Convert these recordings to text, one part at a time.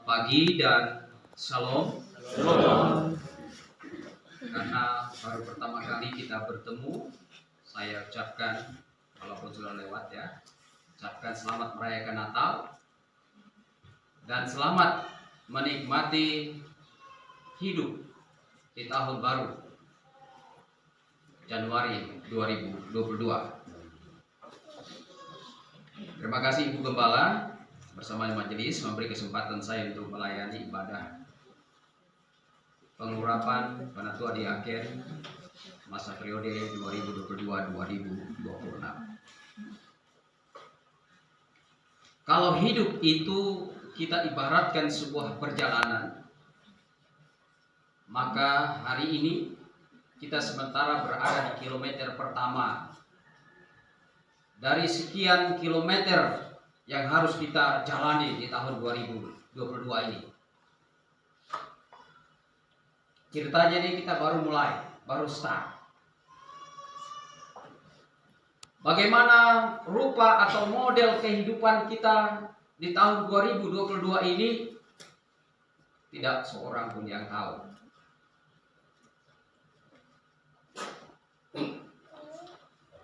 pagi dan shalom. Shalom. Karena baru pertama kali kita bertemu, saya ucapkan, walaupun sudah lewat ya, ucapkan selamat merayakan Natal dan selamat menikmati hidup di tahun baru Januari 2022. Terima kasih Ibu Gembala bersama majelis memberi kesempatan saya untuk melayani ibadah pengurapan penatua diaken masa periode 2022-2026. Kalau hidup itu kita ibaratkan sebuah perjalanan, maka hari ini kita sementara berada di kilometer pertama dari sekian kilometer yang harus kita jalani di tahun 2022 ini. Ceritanya ini kita baru mulai, baru start. Bagaimana rupa atau model kehidupan kita di tahun 2022 ini, tidak seorang pun yang tahu.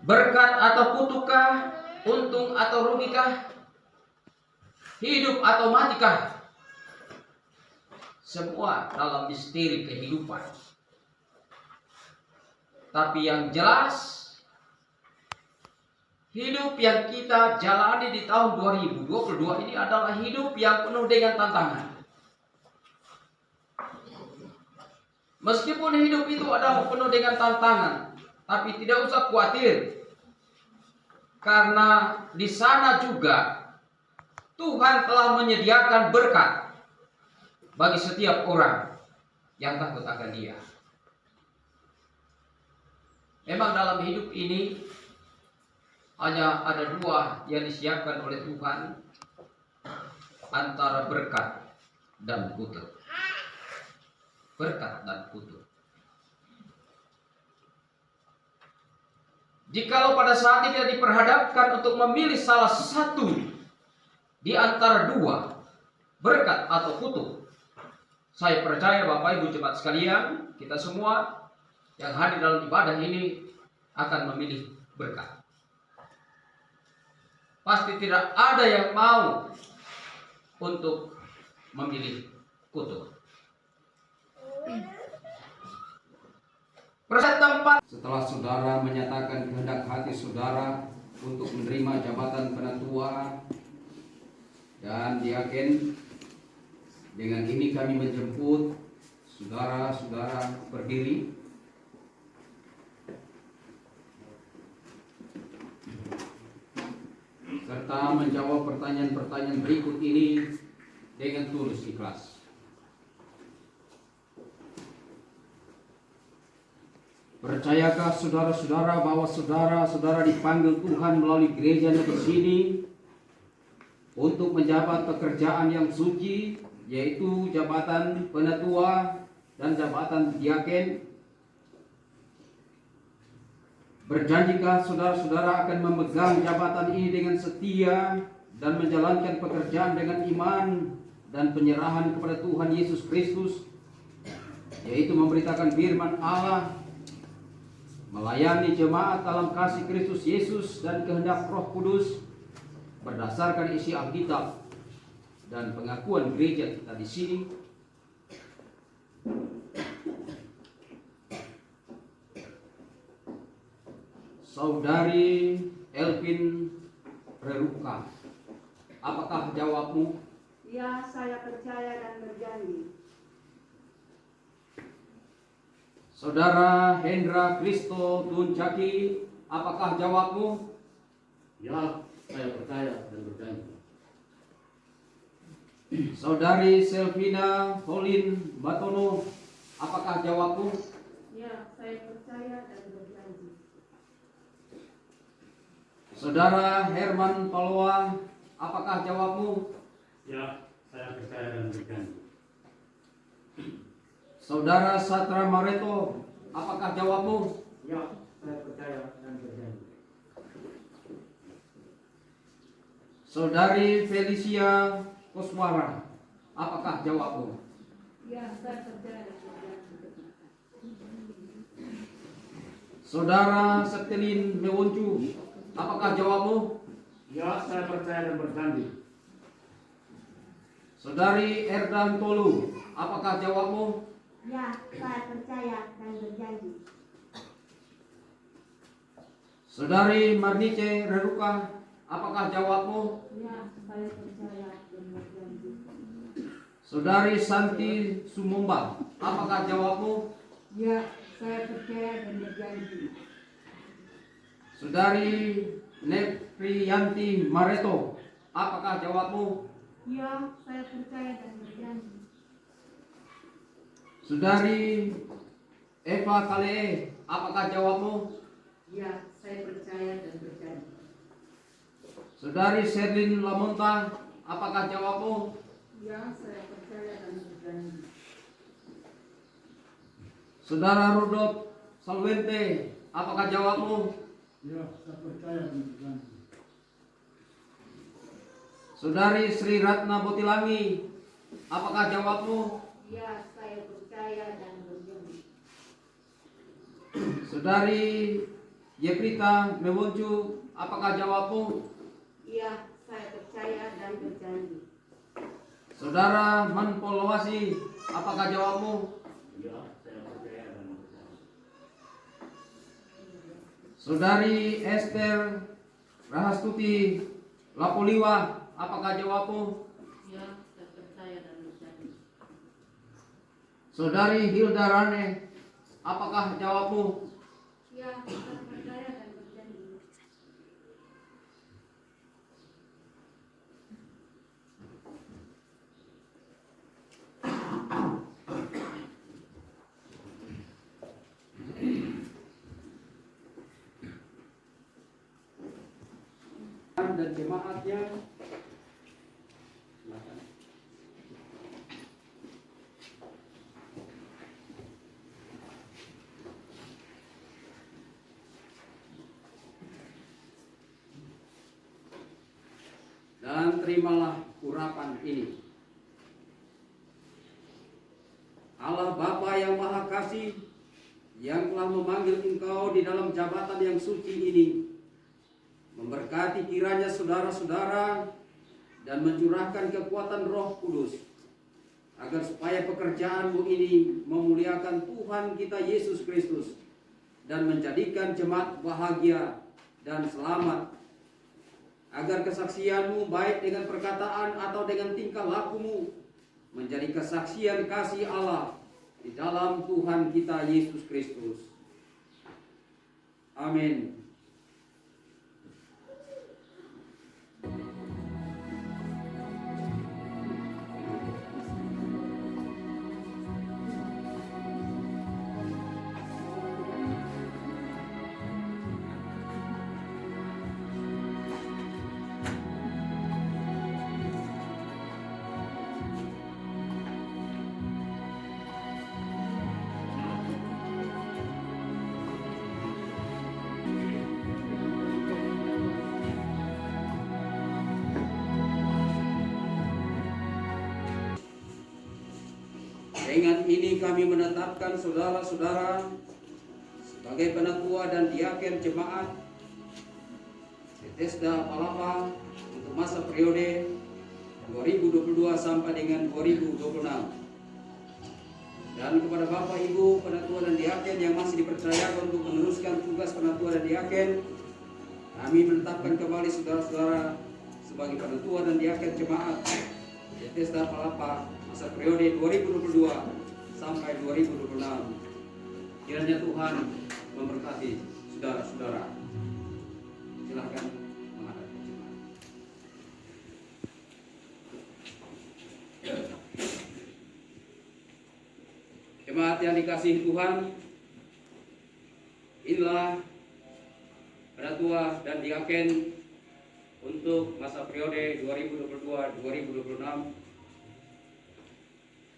Berkat atau kutukah, untung atau rugikah, hidup atau matikah, semua dalam misteri kehidupan. Tapi yang jelas, hidup yang kita jalani di tahun 2022 ini adalah hidup yang penuh dengan tantangan. Meskipun hidup itu adalah penuh dengan tantangan, tapi tidak usah khawatir, karena di sana juga Tuhan telah menyediakan berkat bagi setiap orang yang takut akan Dia. Memang dalam hidup ini hanya ada dua yang disiapkan oleh Tuhan, antara berkat dan kutuk. Berkat dan kutuk. Jikalau pada saat ini kita diperhadapkan untuk memilih salah satu di antara dua, berkat atau kutuk, saya percaya Bapak Ibu jemaat sekalian, kita semua yang hadir dalam ibadah ini akan memilih berkat. Pasti tidak ada yang mau untuk memilih kutuk. Setelah saudara menyatakan kehendak hati saudara untuk menerima jabatan penatua dan diaken, dengan ini kami menjemput saudara-saudara berdiri. Serta menjawab pertanyaan-pertanyaan berikut ini dengan tulus ikhlas. Percayakah saudara-saudara bahwa saudara-saudara dipanggil Tuhan melalui gerejanya di sini untuk menjabat pekerjaan yang suci, yaitu jabatan penatua dan jabatan diaken? Berjanjikah saudara-saudara akan memegang jabatan ini dengan setia dan menjalankan pekerjaan dengan iman dan penyerahan kepada Tuhan Yesus Kristus, yaitu memberitakan firman Allah, melayani jemaat dalam kasih Kristus Yesus dan kehendak Roh Kudus berdasarkan isi Alkitab dan pengakuan gereja kita di sini? Saudari Elvin Reruka, apakah jawabmu? Ya, saya percaya dan berjanji. Saudara Hendra Kristo Tuncaki, apakah jawabmu? Ya, saya percaya dan berjanji. Saudari Selvina Holin Batono, apakah jawabmu? Ya, saya percaya dan berjanji. Saudara Herman Paloa, apakah jawabmu? Ya, saya percaya dan berjanji. Saudara Satra Mareto, apakah jawabmu? Ya, saya percaya dan berjanji. Saudari Felicia Koswara, Apakah jawabmu? Ya, saya percaya dan berjanji. Saudara Septelin Mewoncu, apakah jawabmu? Ya, saya percaya dan berjanji. Saudari Erdan Tolu, apakah jawabmu? Ya, saya percaya dan berjanji. Saudari Marnice Reruka, apakah jawabmu? Ya, saya percaya dan berjanji. Saudari Santi Sumumba, apakah jawabmu? Ya, saya percaya dan berjanji. Saudari Nepriyanti Mareto, apakah jawabmu? Ya, saya percaya dan berjanji. Saudari Eva Kale, apakah jawabmu? Ya, saya percaya dan berjanji. Saudari Sherlyn Lamonta, apakah jawabmu? Ya, saya percaya dan berjanji. Saudara Rudolf Salwente, apakah jawabmu? Ya, saya percaya dan berjanji. Saudari Sri Ratna Botilangi, apakah jawabmu? Ya, saya percaya dan berjanji. Saudari Yeprita Mewoncu, apakah jawabmu? Ya, saya percaya dan berjanji. Saudara Manpolowasi, apakah jawabmu? Ya, saya percaya dan berjanji. Saudari Esther Rahastuti Lapoliwa, apakah jawabmu? Ya, saya percaya dan berjanji. Saudari Hilda Rane, apakah jawabmu? Ya, saya percaya dan berjanji. Dan jemaatnya, silakan. Dan terimalah urapan ini. Allah Bapa yang Maha Kasih, yang telah memanggil engkau di dalam jabatan yang suci ini, memberkati kiranya saudara-saudara dan mencurahkan kekuatan Roh Kudus, agar supaya pekerjaanmu ini memuliakan Tuhan kita Yesus Kristus dan menjadikan jemaat bahagia dan selamat, agar kesaksianmu baik dengan perkataan atau dengan tingkah lakumu menjadi kesaksian kasih Allah di dalam Tuhan kita Yesus Kristus. Amin. Dengan ini kami menetapkan saudara-saudara sebagai penatua dan diaken jemaat Bethesda Palapa untuk masa periode 2022 sampai dengan 2026. Dan kepada Bapak Ibu penatua dan diaken yang masih dipercayakan untuk meneruskan tugas penatua dan diaken, kami menetapkan kembali saudara-saudara sebagai penatua dan diaken jemaat Bethesda Palapa masa periode 2022 sampai 2026. Kiranya Tuhan memberkati saudara-saudara. Silakan menghadap jemaat. Jemaat yang dikasihi Tuhan, inilah penatua dan diaken untuk masa periode 2022-2026.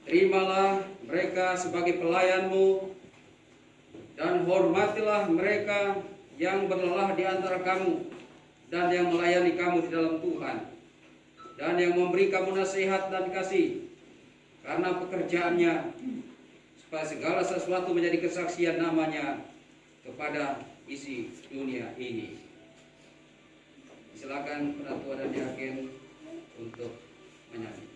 Terimalah mereka sebagai pelayanmu dan hormatilah mereka yang berlelah di antara kamu dan yang melayani kamu di dalam Tuhan dan yang memberi kamu nasihat dan kasih karena pekerjaannya, supaya segala sesuatu menjadi kesaksian namanya kepada isi dunia ini. Silakan Penatua dan Yakin untuk menyanyi.